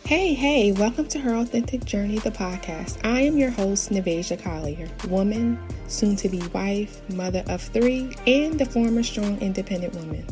Hey, welcome to Her Authentic Journey, the podcast. I am your host, Navasia Collier, woman, soon-to-be wife, mother of 3, and the former strong, independent woman.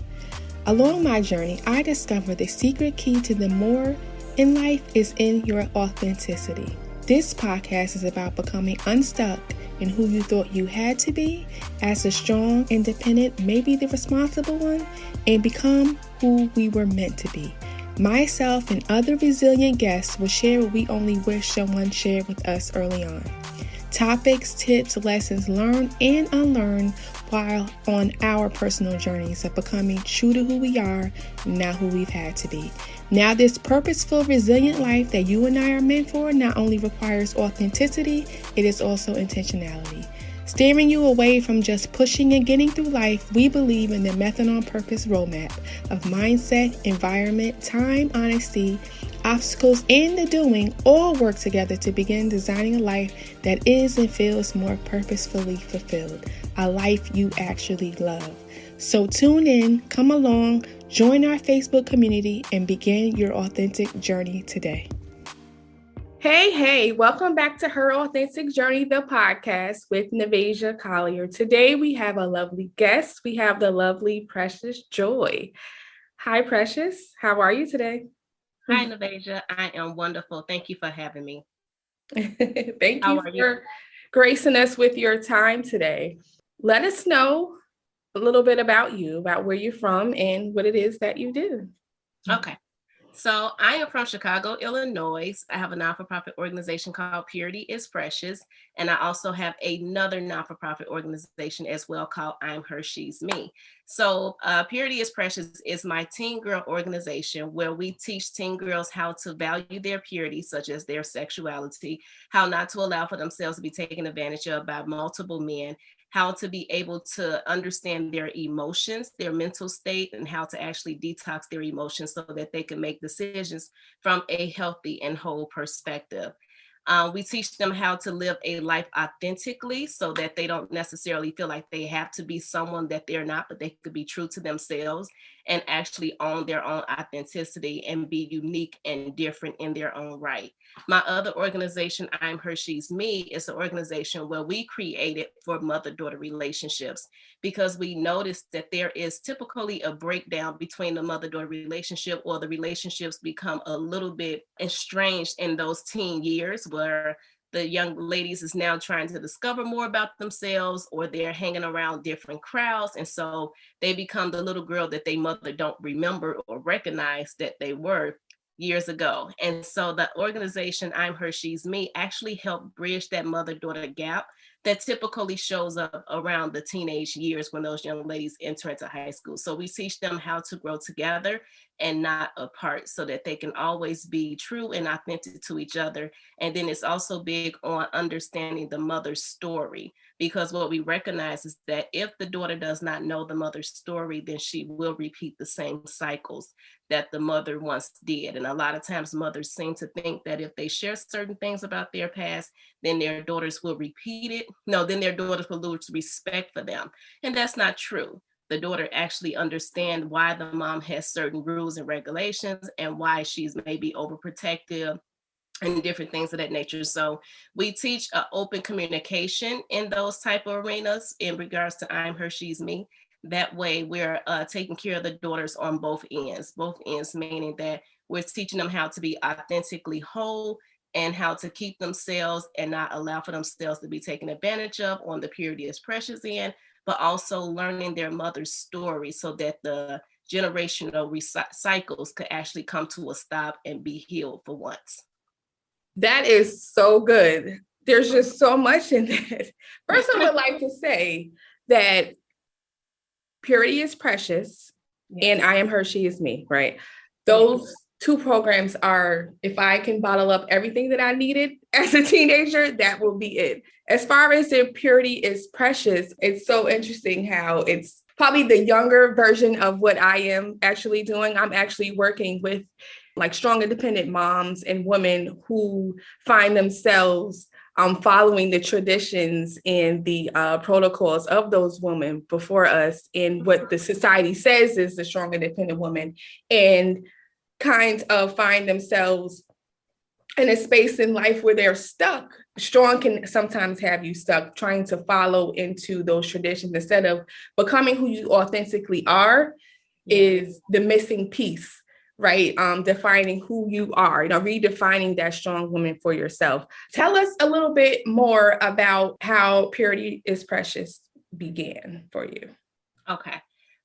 Along my journey, I discovered the secret key to the more in life is in your authenticity. This podcast is about becoming unstuck in who you thought you had to be as a strong, independent, maybe the responsible one, and become who we were meant to be. Myself and other resilient guests will share what we only wish someone shared with us early on. Topics, tips, lessons learned and unlearned while on our personal journeys of becoming true to who we are, not who we've had to be. Now, this purposeful, resilient life that you and I are meant for not only requires authenticity, it is also intentionality. Steering you away from just pushing and getting through life, we believe in the Method on Purpose roadmap of mindset, environment, time, honesty, obstacles, and the doing all work together to begin designing a life that is and feels more purposefully fulfilled, a life you actually love. So tune in, come along, join our Facebook community, and begin your authentic journey today. Hey, welcome back to Her Authentic Journey, the podcast with Navasia Collier. Today we have a lovely guest. We have the lovely Precious Joy. Hi, Precious. How are you today? Hi, Navasia. I am wonderful. Thank you for having me. Thank you for gracing us with your time today. Let us know a little bit about you, about where you're from and what it is that you do. Okay. So I am from Chicago, Illinois. I have a not-for-profit organization called Purity is Precious. And I also have another not-for-profit organization as well called M.E.T.H.O.D, She's Me. So Purity is Precious is my teen girl organization where we teach teen girls how to value their purity, such as their sexuality, how not to allow for themselves to be taken advantage of by multiple men, how to be able to understand their emotions, their mental state, and how to actually detox their emotions so that they can make decisions from a healthy and whole perspective. We teach them how to live a life authentically so that they don't necessarily feel like they have to be someone that they're not, but they could be true to themselves and actually own their own authenticity and be unique and different in their own right. My other organization, M.E.T.H.O.D, She's Me, is an organization where we created for mother-daughter relationships because we noticed that there is typically a breakdown between the mother-daughter relationship, or the relationships become a little bit estranged in those teen years where the young ladies is now trying to discover more about themselves, or they're hanging around different crowds. And so they become the little girl that their mother don't remember or recognize that they were years ago. And so the organization M.E.T.H.O.D, She's Me actually helped bridge that mother-daughter gap that typically shows up around the teenage years when those young ladies enter into high school. So we teach them how to grow together and not apart so that they can always be true and authentic to each other. And then it's also big on understanding the mother's story, because what we recognize is that if the daughter does not know the mother's story, then she will repeat the same cycles that the mother once did. And a lot of times mothers seem to think that if they share certain things about their past, then their daughters will repeat it. No, then their daughters will lose respect for them. And that's not true. The daughter actually understand why the mom has certain rules and regulations and why she's maybe overprotective and different things of that nature. So we teach open communication in those type of arenas in regards to M.E.T.H.O.D, She's Me. That way we're taking care of the daughters on both ends, meaning that we're teaching them how to be authentically whole and how to keep themselves and not allow for themselves to be taken advantage of on the Purity is Precious end, but also learning their mother's story so that the generational cycles could actually come to a stop and be healed for once. That is so good. There's just so much in that. First, I would like to say that Purity is Precious and M.E.T.H.O.D, She's Me, right? Those two programs are, if I can bottle up everything that I needed as a teenager, that will be it. As far as the Purity is Precious, it's so interesting how it's probably the younger version of what I am actually doing. I'm actually working with like strong, independent moms and women who find themselves following the traditions and the protocols of those women before us and what the society says is the strong, independent woman, and kind of find themselves in a space in life where they're stuck. Strong can sometimes have you stuck trying to follow into those traditions instead of becoming who you authentically are. Is the missing piece, right? Defining who you are, redefining that strong woman for yourself. Tell us a little bit more about how Purity is Precious began for you. Okay.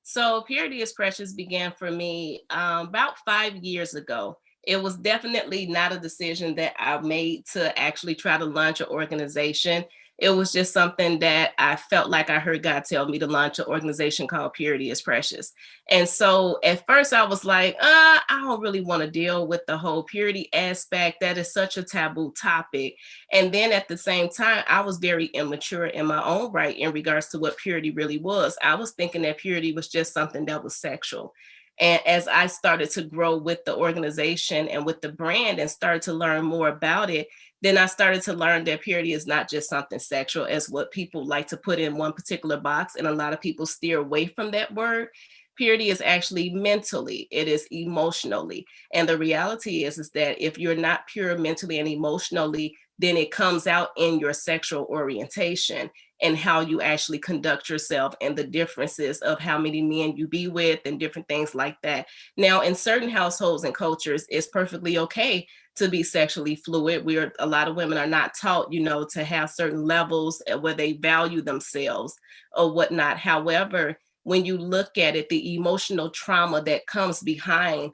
So Purity is Precious began for me about 5 years ago. It was definitely not a decision that I made to actually try to launch an organization. It was just something that I felt like I heard God tell me to launch an organization called Purity is Precious. And so at first I was like, I don't really want to deal with the whole purity aspect. That is such a taboo topic. And then at the same time, I was very immature in my own right in regards to what purity really was. I was thinking that purity was just something that was sexual. And as I started to grow with the organization and with the brand and started to learn more about it, then I started to learn that purity is not just something sexual as what people like to put in one particular box. And a lot of people steer away from that word. Purity is actually mentally, it is emotionally. And the reality is that if you're not pure mentally and emotionally, then it comes out in your sexual orientation and how you actually conduct yourself and the differences of how many men you be with and different things like that. Now, in certain households and cultures, it's perfectly okay to be sexually fluid. A lot of women are not taught, to have certain levels where they value themselves or whatnot. However, when you look at it, the emotional trauma that comes behind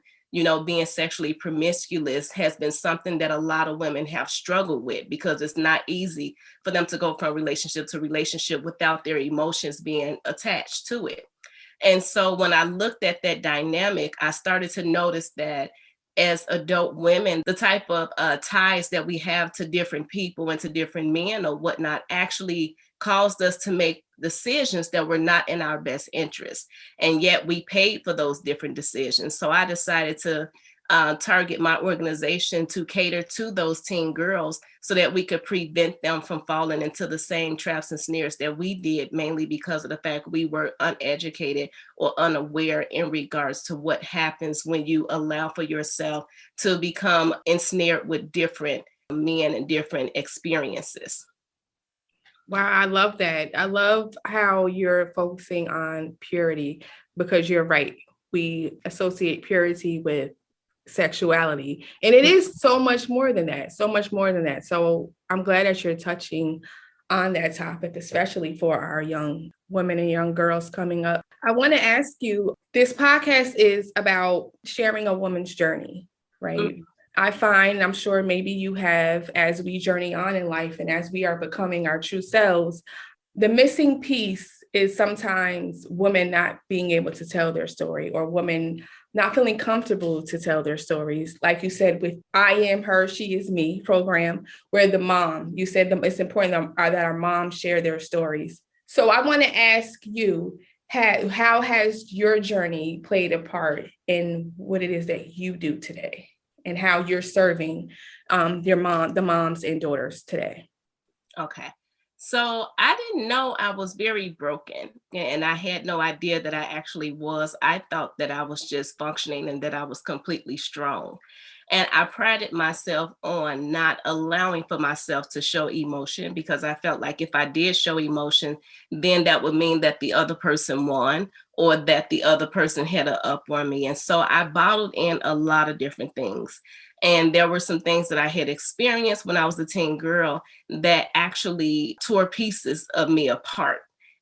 being sexually promiscuous has been something that a lot of women have struggled with because it's not easy for them to go from relationship to relationship without their emotions being attached to it. And so when I looked at that dynamic, I started to notice that as adult women, the type of ties that we have to different people and to different men or whatnot actually caused us to make decisions that were not in our best interest. And yet we paid for those different decisions. So I decided to target my organization to cater to those teen girls so that we could prevent them from falling into the same traps and snares that we did, mainly because of the fact we were uneducated or unaware in regards to what happens when you allow for yourself to become ensnared with different men and different experiences. Wow, I love that. I love how you're focusing on purity because you're right. We associate purity with sexuality, and it is so much more than that, so much more than that. So I'm glad that you're touching on that topic, especially for our young women and young girls coming up. I want to ask you, this podcast is about sharing a woman's journey, right? Mm-hmm. I find, I'm sure maybe you have, as we journey on in life and as we are becoming our true selves, the missing piece is sometimes women not being able to tell their story or women not feeling comfortable to tell their stories. Like you said, with I Am Her, She Is Me program, where the mom, you said it's important that our moms share their stories. So I want to ask you, how has your journey played a part in what it is that you do today and how you're serving the moms and daughters today? Okay. So I didn't know I was very broken, and I had no idea that I actually was. I thought that I was just functioning and that I was completely strong. And I prided myself on not allowing for myself to show emotion because I felt like if I did show emotion, then that would mean that the other person won or that the other person had an up on me. And so I bottled in a lot of different things. And there were some things that I had experienced when I was a teen girl that actually tore pieces of me apart.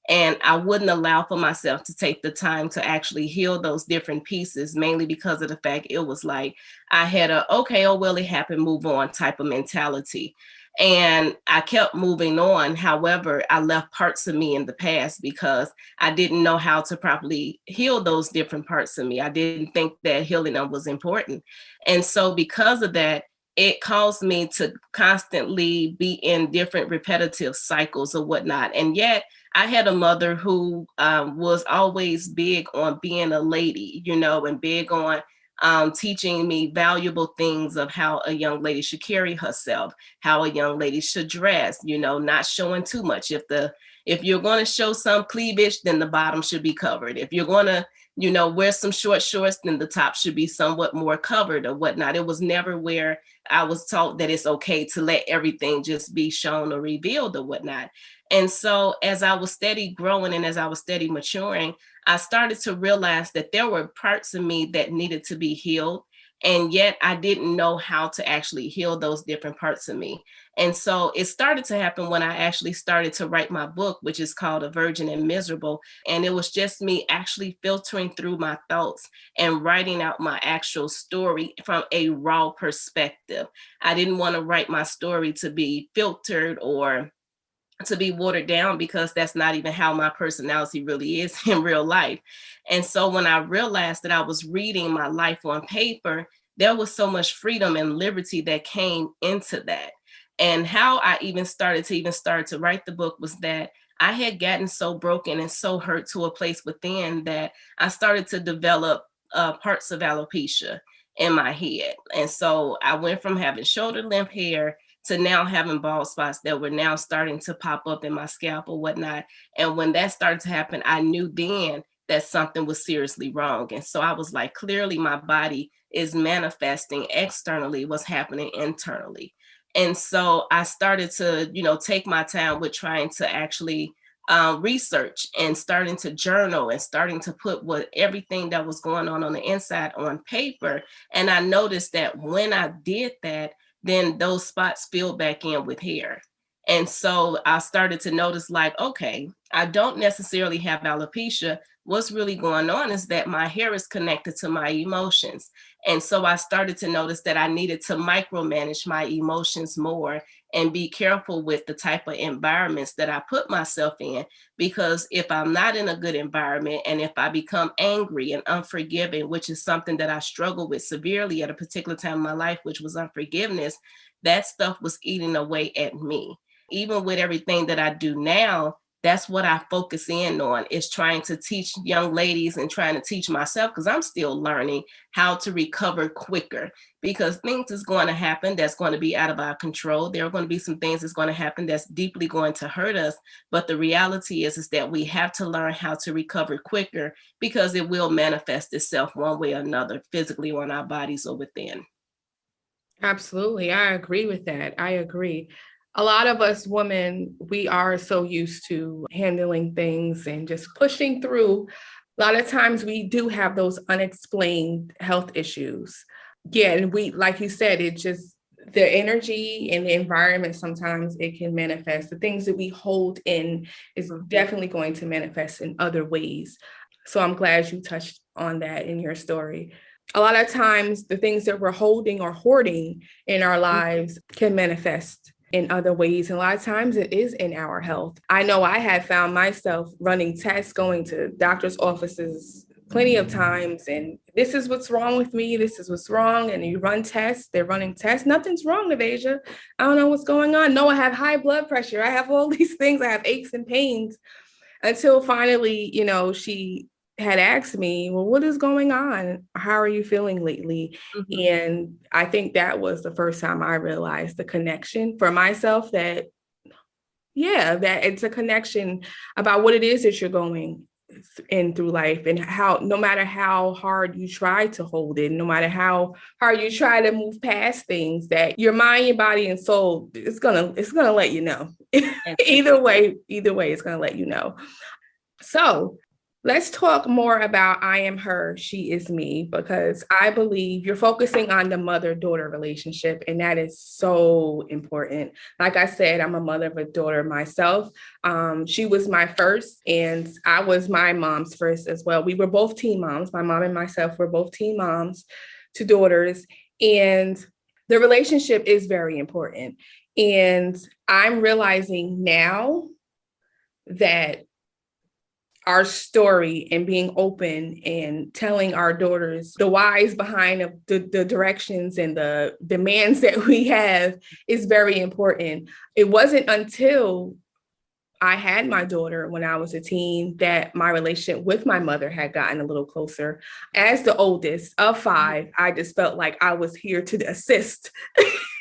And I wouldn't allow for myself to take the time to actually heal those different pieces, mainly because of the fact it was like I had it happened, move on type of mentality. And I kept moving on. However, I left parts of me in the past because I didn't know how to properly heal those different parts of me. I didn't think that healing them was important. And so because of that, it caused me to constantly be in different repetitive cycles or whatnot. And yet I had a mother who was always big on being a lady, and big on teaching me valuable things of how a young lady should carry herself, how a young lady should dress, not showing too much. If you're going to show some cleavage, then the bottom should be covered. If you're going to wear some short shorts, then the top should be somewhat more covered or whatnot. It was never where I was taught that it's okay to let everything just be shown or revealed or whatnot. And so as I was steady growing and as I was steady maturing, I started to realize that there were parts of me that needed to be healed. And yet I didn't know how to actually heal those different parts of me. And so it started to happen when I actually started to write my book, which is called A Virgin and Miserable. And it was just me actually filtering through my thoughts and writing out my actual story from a raw perspective. I didn't want to write my story to be filtered or to be watered down, because that's not even how my personality really is in real life. And so when I realized that I was reading my life on paper, there was so much freedom and liberty that came into that. And how I even started to write the book was that I had gotten so broken and so hurt to a place within that I started to develop parts of alopecia in my head. And so I went from having shoulder length hair to now having bald spots that were now starting to pop up in my scalp or whatnot. And when that started to happen, I knew then that something was seriously wrong. And so I was like, clearly my body is manifesting externally what's happening internally. And so I started to, take my time with trying to actually research and starting to journal and starting to put everything that was going on the inside on paper. And I noticed that when I did that, then those spots filled back in with hair. And so I started to notice, like, okay, I don't necessarily have alopecia. What's really going on is that my hair is connected to my emotions. And so I started to notice that I needed to micromanage my emotions more and be careful with the type of environments that I put myself in. Because if I'm not in a good environment and if I become angry and unforgiving, which is something that I struggled with severely at a particular time in my life, which was unforgiveness, that stuff was eating away at me. Even with everything that I do now, that's what I focus in on, is trying to teach young ladies and trying to teach myself, because I'm still learning how to recover quicker, because things is going to happen that's going to be out of our control. There are going to be some things that's going to happen that's deeply going to hurt us. But the reality is that we have to learn how to recover quicker, because it will manifest itself one way or another, physically on our bodies or within. Absolutely. I agree with that. I agree. A lot of us women, we are so used to handling things and just pushing through. A lot of times we do have those unexplained health issues. Yeah, and we, like you said, it just, the energy and the environment, sometimes it can manifest. The things that we hold in is definitely going to manifest in other ways. So I'm glad you touched on that in your story. A lot of times the things that we're holding or hoarding in our lives can manifest in other ways. And a lot of times it is in our health. I know I had found myself running tests, going to doctor's offices plenty of times, and this is what's wrong with me. This is what's wrong. And you run tests, they're running tests. Nothing's wrong, Navasia. I don't know what's going on. No, I have high blood pressure. I have all these things. I have aches and pains, until finally, she had asked me, well, what is going on? How are you feeling lately? Mm-hmm. And I think that was the first time I realized the connection for myself, that it's a connection about what it is that you're going in through life, and how, no matter how hard you try to hold it, no matter how hard you try to move past things, that your mind, your body, and soul, it's gonna let you know. Either way, it's gonna let you know. So let's talk more about I am her, she is me, because I believe you're focusing on the mother-daughter relationship, and that is so important. Like I said, I'm a mother of a daughter myself. She was my first, and I was my mom's first as well. We were both teen moms. My mom and myself were both teen moms to daughters, and the relationship is very important. And I'm realizing now that our story and being open and telling our daughters the whys behind the directions and the demands that we have is very important. It wasn't until I had my daughter when I was a teen that my relationship with my mother had gotten a little closer. As the oldest of 5, I just felt like I was here to assist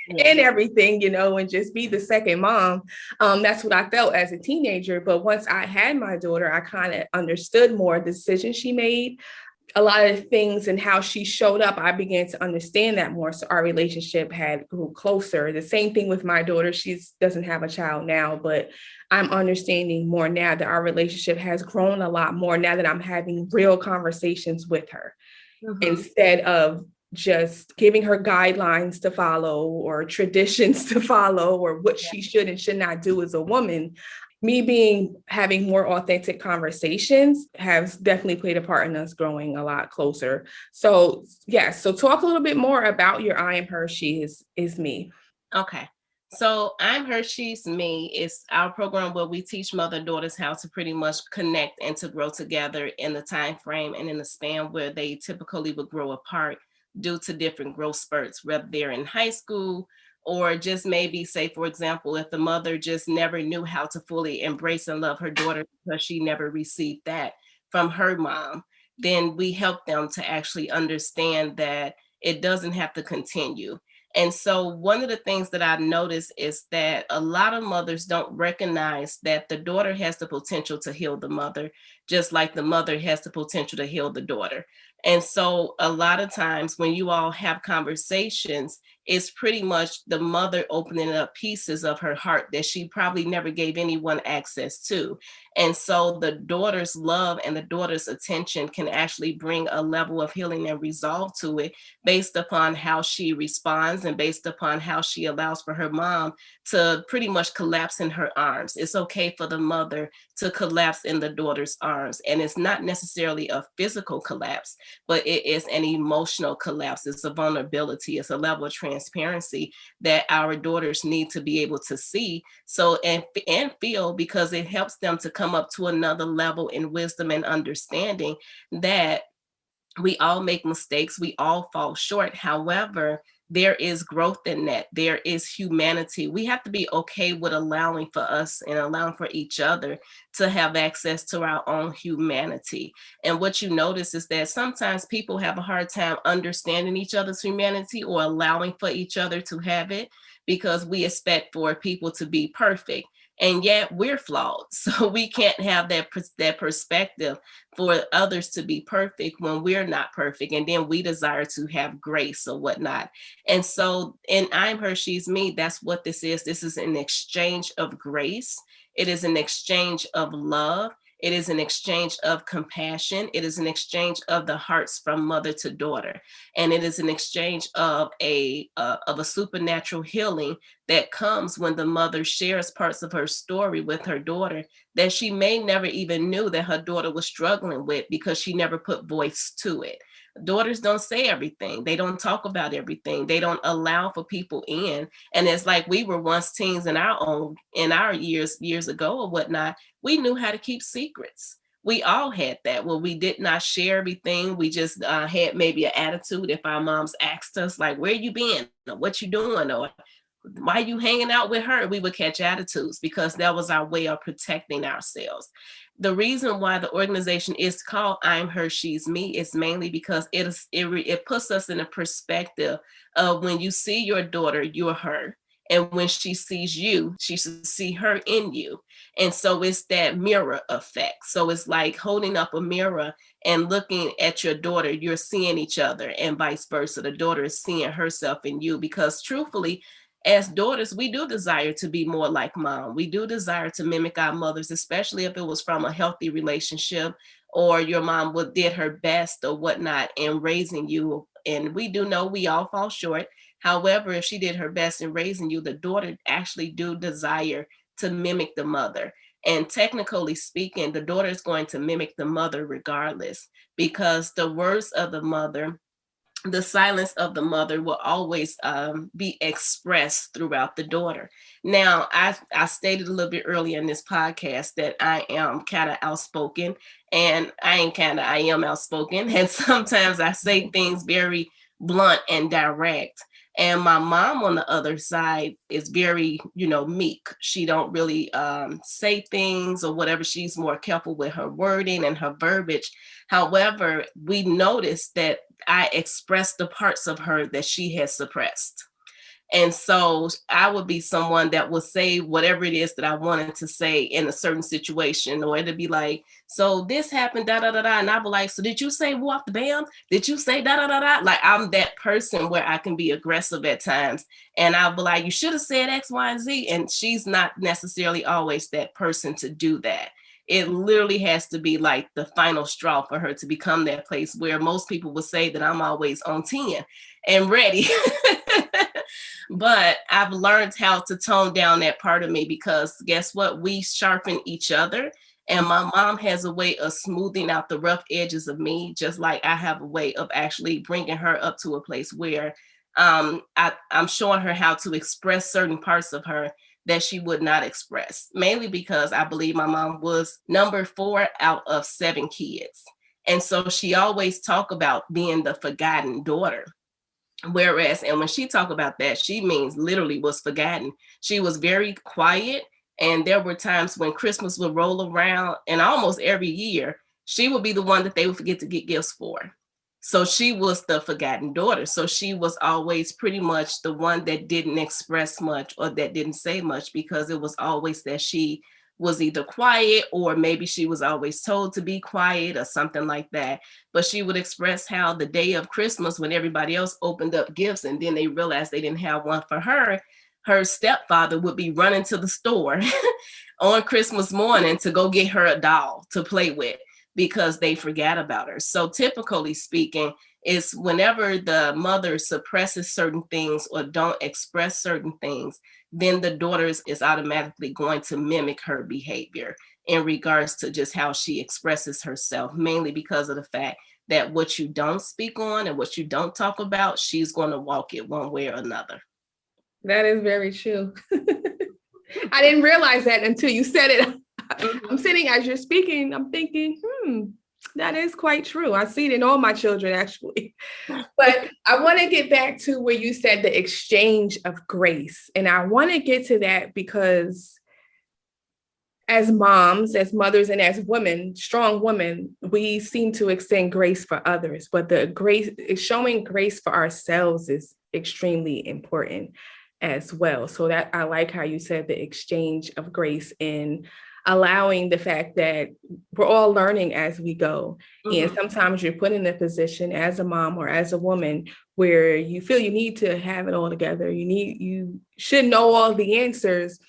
in everything, and just be the second mom. That's what I felt as a teenager. But once I had my daughter, I kind of understood more the decisions she made. a lot of things and how she showed up, I began to understand that more. So our relationship had grew closer. The same thing with my daughter. She doesn't have a child now, but I'm understanding more now that our relationship has grown a lot more now that I'm having real conversations with her instead of just giving her guidelines to follow or traditions to follow or what she should and should not do as a woman. Me having more authentic conversations has definitely played a part in us growing a lot closer. So yes, so talk a little bit more about your I Am Her, She is Me. Okay. So I'm Her, She's Me is our program where we teach mother and daughters how to pretty much connect and to grow together in the time frame and in the span where they typically would grow apart due to different growth spurts, whether they're in high school or just maybe, say, for example, if the mother just never knew how to fully embrace and love her daughter because she never received that from her mom, then we help them to actually understand that it doesn't have to continue. And so one of the things that I noticed is that a lot of mothers don't recognize that the daughter has the potential to heal the mother, just like the mother has the potential to heal the daughter. And so a lot of times when you all have conversations, it's pretty much the mother opening up pieces of her heart that she probably never gave anyone access to. And so the daughter's love and the daughter's attention can actually bring a level of healing and resolve to it based upon how she responds and based upon how she allows for her mom to pretty much collapse in her arms. It's okay for the mother to collapse in the daughter's arms. And it's not necessarily a physical collapse, but it is an emotional collapse. It's a vulnerability. It's a level of transparency that our daughters need to be able to see and feel, because it helps them to come up to another level in wisdom and understanding that we all make mistakes, we all fall short. However, there is growth in that. There is humanity. We have to be okay with allowing for us and allowing for each other to have access to our own humanity. And what you notice is that sometimes people have a hard time understanding each other's humanity or allowing for each other to have it, because we expect for people to be perfect. And yet we're flawed. So we can't have that perspective for others to be perfect when we're not perfect. And then we desire to have grace or whatnot. And so in I'm Her, She's Me, that's what this is. This is an exchange of grace. It is an exchange of love. It is an exchange of compassion. It is an exchange of the hearts from mother to daughter. And it is an exchange of a supernatural healing that comes when the mother shares parts of her story with her daughter that she may never even knew that her daughter was struggling with, because she never put voice to it. Daughters don't say everything. They don't talk about everything. They don't allow for people in. And it's like we were once teens in our years ago or whatnot. We knew how to keep secrets. We all had that. Well, we did not share everything. We just had maybe an attitude. If our moms asked us, like, where you been? Or what you doing? Or why you hanging out with her? We would catch attitudes, because that was our way of protecting ourselves. The reason why the organization is called I'm Her, She's Me is mainly because it puts us in a perspective of when you see your daughter, you're her. And when she sees you, she should see her in you. And so it's that mirror effect. So it's like holding up a mirror and looking at your daughter, you're seeing each other, and vice versa. The daughter is seeing herself in you, because truthfully, as daughters, we do desire to be more like mom. We do desire to mimic our mothers, especially if it was from a healthy relationship, or your mom did her best or whatnot in raising you. And we do know we all fall short. However, if she did her best in raising you, the daughter actually do desire to mimic the mother. And technically speaking, the daughter is going to mimic the mother regardless, because the words of the mother, the silence of the mother, will always be expressed throughout the daughter. Now, I stated a little bit earlier in this podcast that I am kind of outspoken, and I am outspoken. And sometimes I say things very blunt and direct. And my mom on the other side is very, meek. She don't really say things or whatever. She's more careful with her wording and her verbiage. However, we noticed that I expressed the parts of her that she has suppressed. And so I would be someone that would say whatever it is that I wanted to say in a certain situation, or it'd be like, so this happened, da da da da. And I'd be like, so did you say walk the bam? Did you say da da da da? Like, I'm that person where I can be aggressive at times. And I'll be like, you should have said X, Y, and Z. And she's not necessarily always that person to do that. It literally has to be like the final straw for her to become that place where most people would say that I'm always on 10 and ready. But I've learned how to tone down that part of me, because guess what? We sharpen each other. And my mom has a way of smoothing out the rough edges of me, just like I have a way of actually bringing her up to a place where I'm showing her how to express certain parts of her that she would not express, mainly because I believe my mom was number 4 out of 7 kids. And so she always talked about being the forgotten daughter. Whereas, and when she talk about that, she means literally was forgotten. She was very quiet. And there were times when Christmas would roll around, and almost every year, she would be the one that they would forget to get gifts for. So she was the forgotten daughter. So she was always pretty much the one that didn't express much or that didn't say much, because it was always that she was either quiet, or maybe she was always told to be quiet or something like that. But she would express how the day of Christmas, when everybody else opened up gifts and then they realized they didn't have one for her, her stepfather would be running to the store on Christmas morning to go get her a doll to play with, because they forgot about her. So typically speaking, is whenever the mother suppresses certain things or don't express certain things, then the daughter is automatically going to mimic her behavior in regards to just how she expresses herself, mainly because of the fact that what you don't speak on and what you don't talk about, she's going to walk it one way or another. That is very true. I didn't realize that until you said it. I'm sitting as you're speaking, I'm thinking, that is quite true. I see it in all my children, actually. But I want to get back to where you said the exchange of grace. And I want to get to that because as moms, as mothers, and as women, strong women, we seem to extend grace for others. But the grace, showing grace for ourselves is extremely important as well. So that I like how you said the exchange of grace and allowing the fact that we're all learning as we go. And sometimes you're put in a position as a mom or as a woman where you feel you need to have it all together. You should know all the answers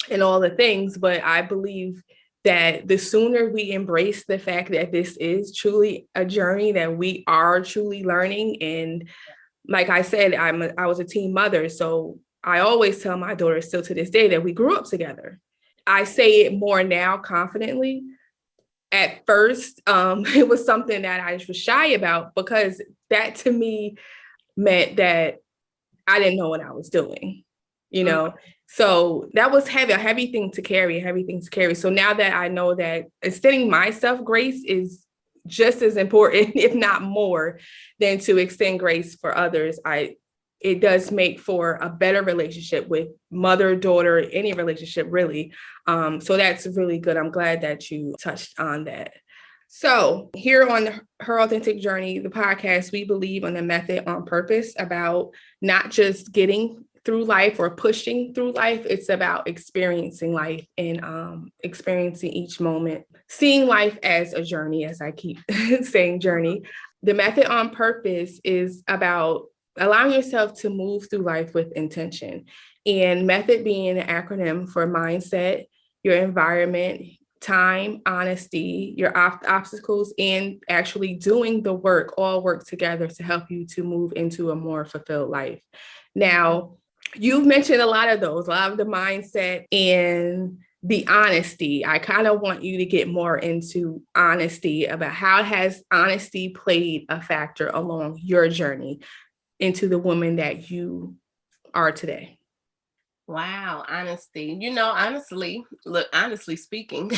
and all the things. But I believe that the sooner we embrace the fact that this is truly a journey, that we are truly learning. And like I said, I was a teen mother. So I always tell my daughter still to this day that we grew up together. I say it more now confidently. At first, it was something that I was shy about, because that to me meant that I didn't know what I was doing, you know? So that was a heavy thing to carry. So now that I know that extending myself grace is just as important, if not more, than to extend grace for others, it does make for a better relationship with mother, daughter, any relationship really. So that's really good. I'm glad that you touched on that. So here on Her Authentic Journey, the podcast, we believe in the method on purpose, about not just getting through life or pushing through life. It's about experiencing life and experiencing each moment, seeing life as a journey, as I keep saying journey. The method on purpose is about allowing yourself to move through life with intention, and method being an acronym for mindset, your environment, time, honesty, your obstacles, and actually doing the work, all work together to help you to move into a more fulfilled life. Now, you've mentioned a lot of those, a lot of the mindset and the honesty. I kind of want you to get more into honesty, about how has honesty played a factor along your journey into the woman that you are today. Wow, honesty. Honestly speaking,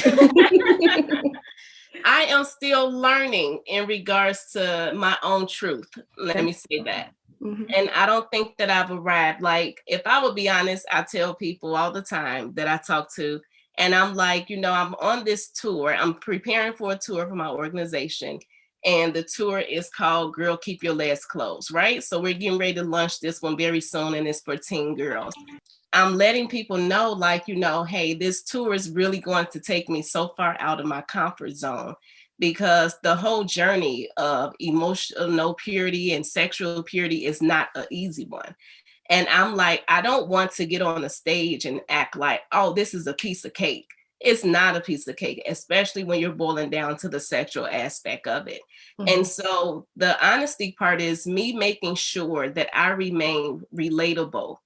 I am still learning in regards to my own truth. Let me say that. And I don't think that I've arrived. Like, if I would be honest, I tell people all the time that I talk to, and I'm like, I'm on this tour. I'm preparing for a tour for my organization. and the tour is called Girl Keep Your Legs Closed, right? So we're getting ready to launch this one very soon, and it's for teen girls. I'm letting people know, like, hey, this tour is really going to take me so far out of my comfort zone, because the whole journey of emotional purity and sexual purity is not an easy one. And I'm like, I don't want to get on a stage and act like, oh, this is a piece of cake. It's not a piece of cake, especially when you're boiling down to the sexual aspect of it. Mm-hmm. And so the honesty part is me making sure that I remain relatable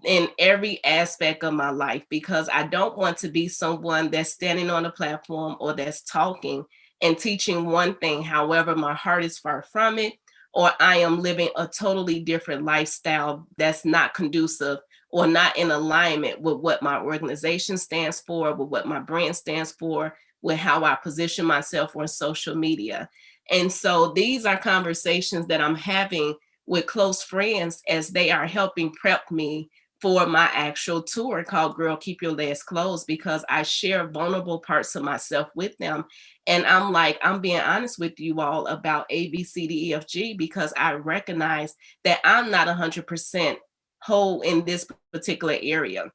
in every aspect of my life, because I don't want to be someone that's standing on a platform or that's talking and teaching one thing, however, my heart is far from it, or I am living a totally different lifestyle that's not conducive or not in alignment with what my organization stands for, with what my brand stands for, with how I position myself on social media. And so these are conversations that I'm having with close friends as they are helping prep me for my actual tour called Girl Keep Your Legs Closed, because I share vulnerable parts of myself with them. And I'm like, I'm being honest with you all about A, B, C, D, E, F, G, because I recognize that I'm not 100% whole in this particular area.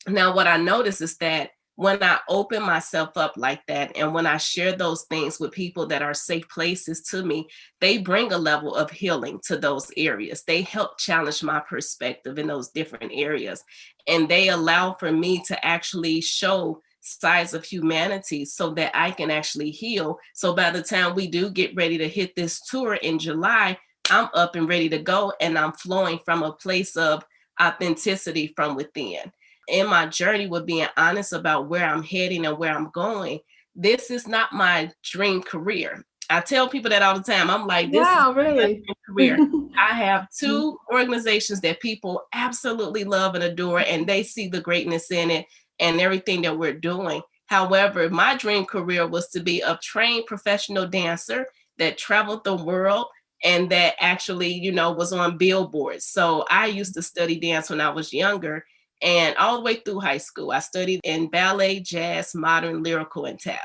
Now, what I notice is that when I open myself up like that, and when I share those things with people that are safe places to me, they bring a level of healing to those areas. They help challenge my perspective in those different areas. And they allow for me to actually show sides of humanity so that I can actually heal. So by the time we do get ready to hit this tour in July, I'm up and ready to go, and I'm flowing from a place of authenticity from within. In my journey with being honest about where I'm heading and where I'm going, this is not my dream career. I tell people that all the time. I'm like, this is really my career. I have two organizations that people absolutely love and adore, and they see the greatness in it and everything that we're doing. However, my dream career was to be a trained professional dancer that traveled the world and that actually, was on billboards. So I used to study dance when I was younger. And all the way through high school, I studied in ballet, jazz, modern, lyrical, and tap.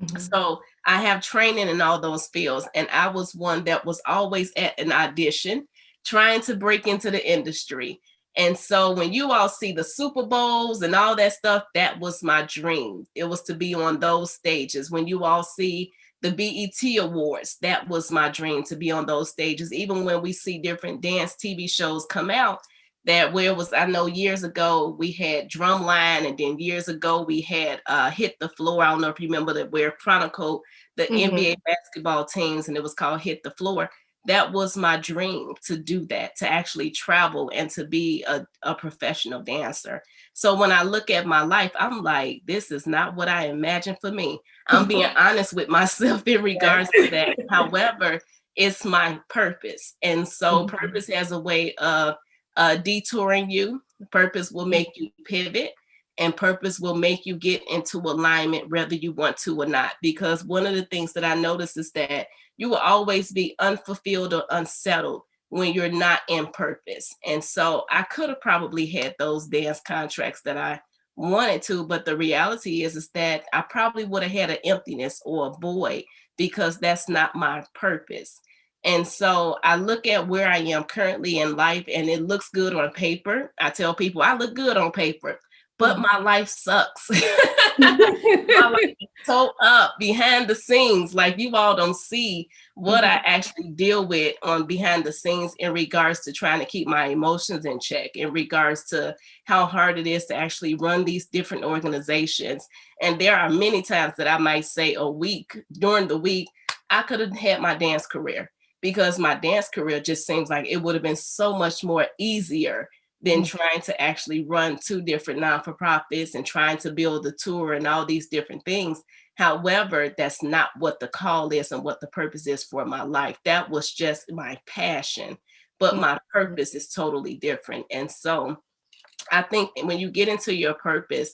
Mm-hmm. So I have training in all those fields. And I was one that was always at an audition, trying to break into the industry. And so when you all see the Super Bowls and all that stuff, that was my dream. It was to be on those stages. When you all see the BET Awards, that was my dream, to be on those stages. Even when we see different dance TV shows come out, that where was, I know years ago we had Drumline, and then years ago we had Hit the Floor. I don't know if you remember that, where chronicled the NBA basketball teams, and it was called Hit the Floor. That was my dream, to do that, to actually travel and to be a professional dancer. So when I look at my life, I'm like, this is not what I imagined for me. I'm being honest with myself in regards to that. However, it's my purpose. And so purpose has a way of detouring you. Purpose will make you pivot, and purpose will make you get into alignment whether you want to or not. Because one of the things that I notice is that you will always be unfulfilled or unsettled when you're not in purpose. And so I could have probably had those dance contracts that I wanted to, but the reality is that I probably would have had an emptiness or a void, because that's not my purpose. And so I look at where I am currently in life, and it looks good on paper. I tell people I look good on paper, but my life sucks. My life is so up behind the scenes. Like, you all don't see what I actually deal with on behind the scenes in regards to trying to keep my emotions in check, in regards to how hard it is to actually run these different organizations. And there are many times that I might say during the week, I could have had my dance career, because my dance career just seems like it would have been so much more easier than trying to actually run two different non-for-profits and trying to build a tour and all these different things. However, that's not what the call is and what the purpose is for my life. That was just my passion, but my purpose is totally different. And so I think when you get into your purpose,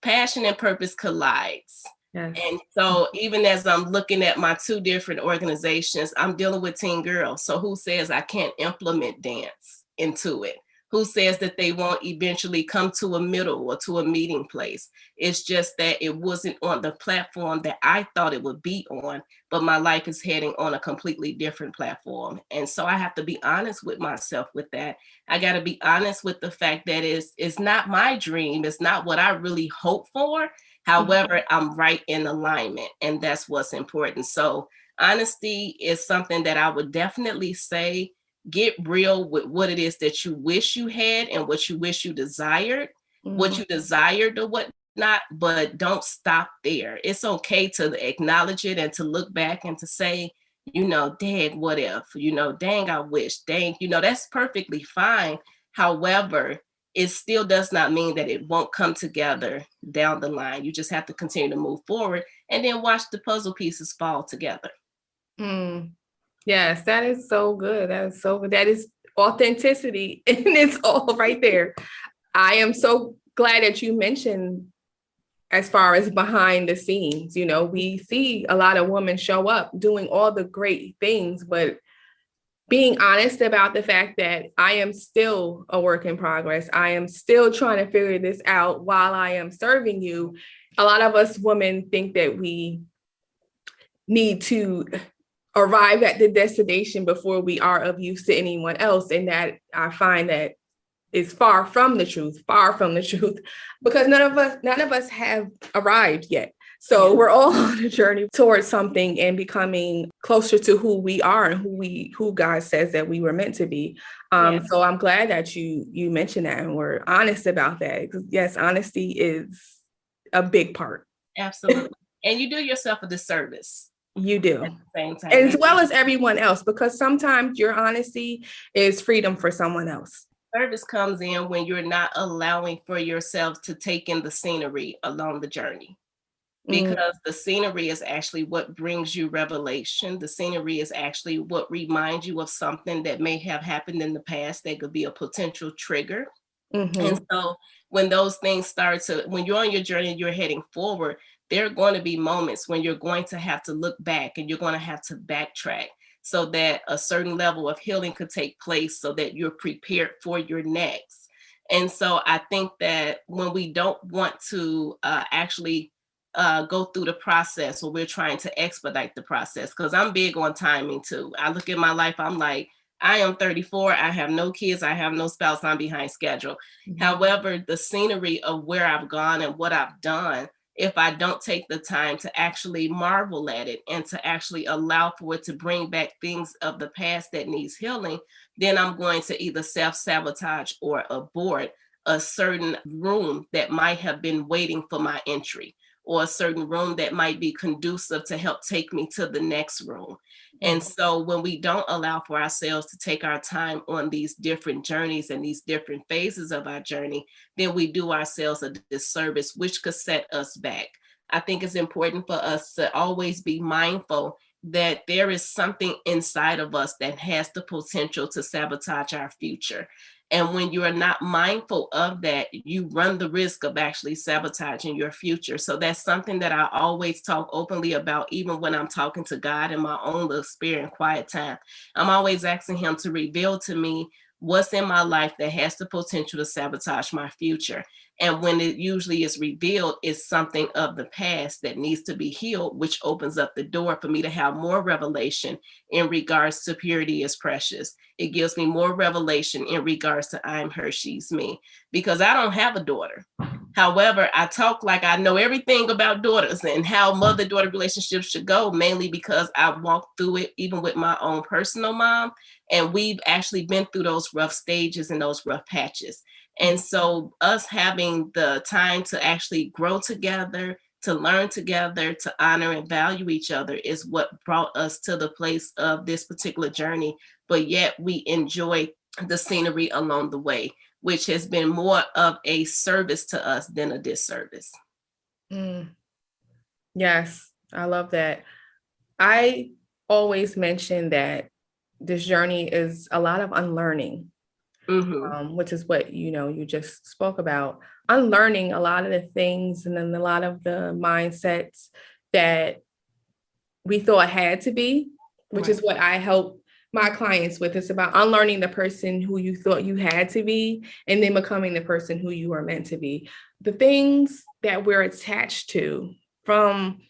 passion and purpose collides. Yes. And so even as I'm looking at my two different organizations, I'm dealing with teen girls. So who says I can't implement dance into it? who says that they won't eventually come to a middle or to a meeting place. It's just that it wasn't on the platform that I thought it would be on, but my life is heading on a completely different platform. And so I have to be honest with myself with that. I got to be honest with the fact that it's not my dream. It's not what I really hope for. However, I'm right in alignment, and that's what's important. So honesty is something that I would definitely say. Get real with what it is that you wish you had and what you wish you desired, what you desired or what not, but don't stop there. It's okay to acknowledge it and to look back and to say, dang, what if, dang, I wish, dang, that's perfectly fine. However, it still does not mean that it won't come together down the line. You just have to continue to move forward and then watch the puzzle pieces fall together. Yes, that is so good. That is so good. That is authenticity, and it's all right there. I am so glad that you mentioned as far as behind the scenes. We see a lot of women show up doing all the great things, but being honest about the fact that I am still a work in progress. I am still trying to figure this out while I am serving you. A lot of us women think that we need to arrive at the destination before we are of use to anyone else. And that I find that is far from the truth, because none of us have arrived yet. So we're all on a journey towards something and becoming closer to who we are and who God says that we were meant to be. So I'm glad that you mentioned that and we're honest about that. Because yes, honesty is a big part. Absolutely. And you do yourself a disservice. You do. At the same time. As well as everyone else, because sometimes your honesty is freedom for someone else. Service comes in when you're not allowing for yourself to take in the scenery along the journey. Because the scenery is actually what brings you revelation. The scenery is actually what reminds you of something that may have happened in the past that could be a potential trigger. And so when those things when you're on your journey, you're heading forward, there are going to be moments when you're going to have to look back and you're going to have to backtrack so that a certain level of healing could take place so that you're prepared for your next. And so I think that when we don't want to actually go through the process, or we're trying to expedite the process, because I'm big on timing too. I look at my life, I'm like, I am 34, I have no kids, I have no spouse, I'm behind schedule. However, the scenery of where I've gone and what I've done, if I don't take the time to actually marvel at it and to actually allow for it to bring back things of the past that needs healing, then I'm going to either self-sabotage or abort a certain room that might have been waiting for my entry, or a certain room that might be conducive to help take me to the next room. And so when we don't allow for ourselves to take our time on these different journeys and these different phases of our journey, then we do ourselves a disservice, which could set us back. I think it's important for us to always be mindful that there is something inside of us that has the potential to sabotage our future. And when you are not mindful of that, you run the risk of actually sabotaging your future. So that's something that I always talk openly about, even when I'm talking to God in my own little spirit and quiet time. I'm always asking him to reveal to me what's in my life that has the potential to sabotage my future. And when it usually is revealed, it's something of the past that needs to be healed, which opens up the door for me to have more revelation in regards to purity is precious. It gives me more revelation in regards to I'm her, she's me, because I don't have a daughter. However, I talk like I know everything about daughters and how mother-daughter relationships should go, mainly because I walked through it even with my own personal mom. And we've actually been through those rough stages and those rough patches. And so us having the time to actually grow together, to learn together, to honor and value each other is what brought us to the place of this particular journey. But yet we enjoy the scenery along the way, which has been more of a service to us than a disservice. Yes, I love that. I always mention that this journey is a lot of unlearning, which is what, you just spoke about. Unlearning a lot of the things and then a lot of the mindsets that we thought had to be, which is what I help my clients with. It's about unlearning the person who you thought you had to be and then becoming the person who you are meant to be. The things that we're attached to from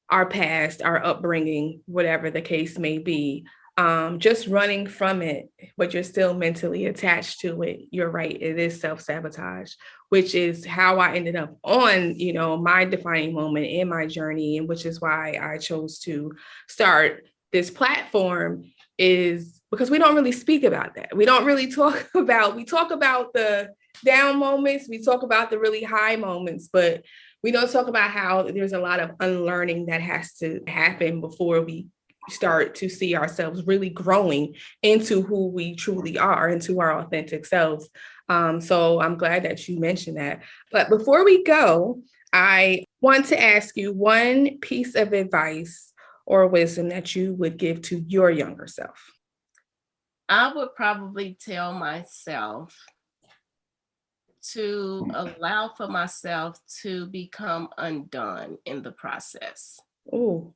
our past, our upbringing, whatever the case may be, just running from it, but you're still mentally attached to it. You're right. It is self-sabotage, which is how I ended up on, my defining moment in my journey. And which is why I chose to start this platform, is because we don't really speak about that. We don't really we talk about the down moments. We talk about the really high moments, but we don't talk about how there's a lot of unlearning that has to happen before we start to see ourselves really growing into who we truly are, into our authentic selves. So I'm glad that you mentioned that. But before we go, I want to ask you one piece of advice or wisdom that you would give to your younger self. I would probably tell myself to allow for myself to become undone in the process. Oh,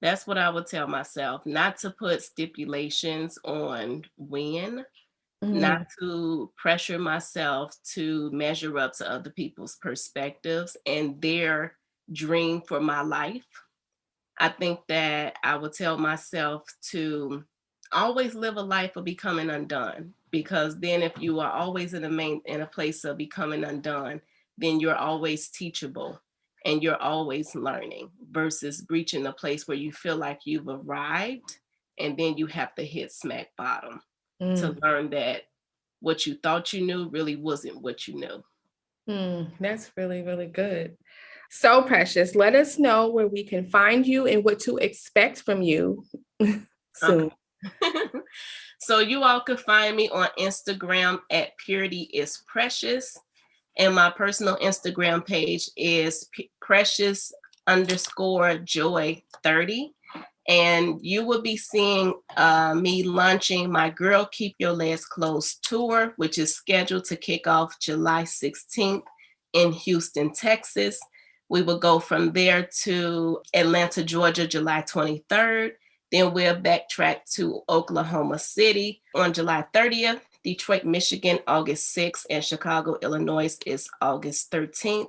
that's what I would tell myself, not to put stipulations on when, not to pressure myself to measure up to other people's perspectives and their dream for my life. I think that I would tell myself to always live a life of becoming undone, because then if you are always in a place of becoming undone, then you're always teachable and you're always learning, versus reaching a place where you feel like you've arrived and then you have to hit smack bottom to learn that what you thought you knew really wasn't what you knew. That's really, really good. So, Precious, let us know where we can find you and what to expect from you soon. Okay. So you all could find me on Instagram at Purity is Precious. And my personal Instagram page is precious_joy30. And you will be seeing me launching my Girl Keep Your Legs Closed tour, which is scheduled to kick off July 16th in Houston, Texas. We will go from there to Atlanta, Georgia, July 23rd. Then we'll backtrack to Oklahoma City on July 30th, Detroit, Michigan, August 6th, and Chicago, Illinois is August 13th.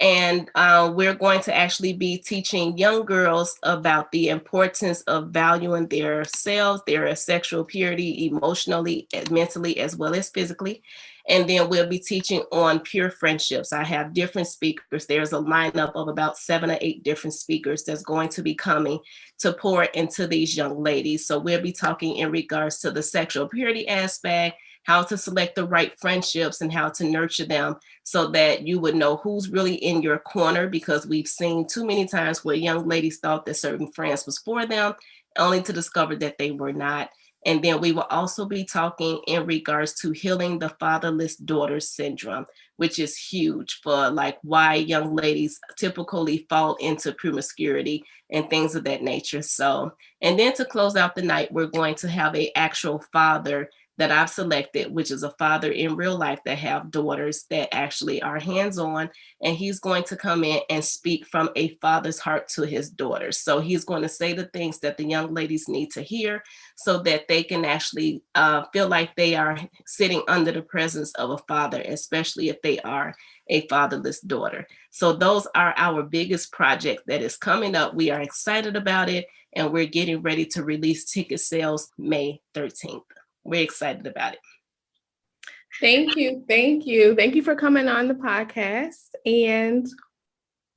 And we're going to actually be teaching young girls about the importance of valuing their selves, their sexual purity, emotionally, mentally, as well as physically. And then we'll be teaching on pure friendships. I have different speakers. There's a lineup of about 7 or 8 different speakers that's going to be coming to pour into these young ladies. So we'll be talking in regards to the sexual purity aspect, how to select the right friendships and how to nurture them, so that you would know who's really in your corner, because we've seen too many times where young ladies thought that certain friends was for them, only to discover that they were not. And then we will also be talking in regards to healing the fatherless daughter syndrome, which is huge for like why young ladies typically fall into promiscuity and things of that nature. So, and then to close out the night, we're going to have an actual father that I've selected, which is a father in real life that have daughters that actually are hands-on, and he's going to come in and speak from a father's heart to his daughters. So he's going to say the things that the young ladies need to hear so that they can actually feel like they are sitting under the presence of a father, especially if they are a fatherless daughter. So those are our biggest project that is coming up. We are excited about it, and we're getting ready to release ticket sales May 13th. We're excited about it. Thank you. Thank you. Thank you for coming on the podcast, and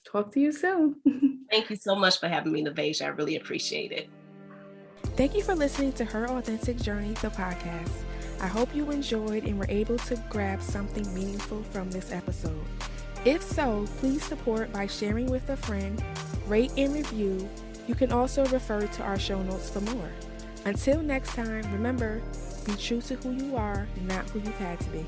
talk to you soon. Thank you so much for having me, Navasia. I really appreciate it. Thank you for listening to Her Authentic Journey, the podcast. I hope you enjoyed and were able to grab something meaningful from this episode. If so, please support by sharing with a friend, rate and review. You can also refer to our show notes for more. Until next time, remember, be true to who you are, not who you've had to be.